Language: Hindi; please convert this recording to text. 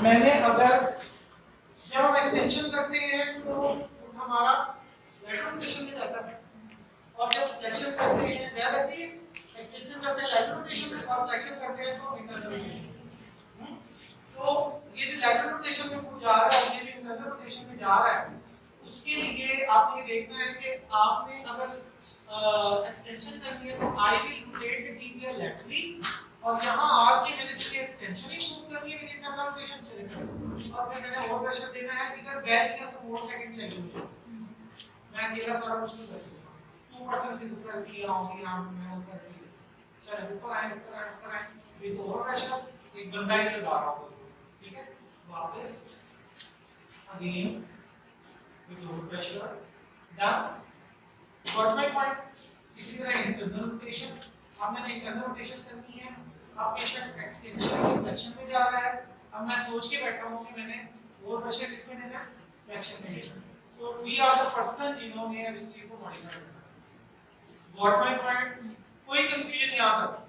मैंने अगर जब हम एक्सटेंशन करते हैं तो हमारा लेटरल रोटेशन में जाता है, और जब फ्लेक्शन करते हैं ज्यादा से एक्सटेंशन करते हैं लेटरल रोटेशन में और फ्लेक्शन करते हैं तो इंटरनल रोटेशन। तो ये जो लेटरल रोटेशन में फुट जा रहा है ये भी इंटरनल रोटेशन में जा रहा है, उसके लिए आपको ये देखना है कि आपने अगर एक्सटेंशन करनी है तो I will rotate the tibia laterally, और यहां आके मैंने चूंकि एक्सटेंशन ही मूव करनी है कि इंटरनल रोटेशन चलेगा, और फिर मैंने और प्रेशर देना है इधर बैक का सपोर्ट सेकंड चाहिए मुझे, मैं अकेला सारा कुछ नहीं कर सकता। 2% फिजिकल भी आऊंगी यहां मैं ऊपर चलो ऊपर आए विद ओवर प्रेशर एक बंदा ही लगा रहा हूं, ठीक है, वापस again with low pressure done got my point। इसी तरह इंटरनल रोटेशन, अब मैंने इंटरनल रोटेशन करनी है, अब पेशेंट एक्सटेंशन से फ्लेक्शन में जा रहा है, अब मैं सोच के बैठा हूं कि मैंने और प्रेशर किसमें देना है, फ्लेक्शन में देना है। So we are the person जिन्होंने इस चीज को मॉडिफाई करना है। गॉट माय पॉइंट, कोई कंफ्यूजन यहां तक?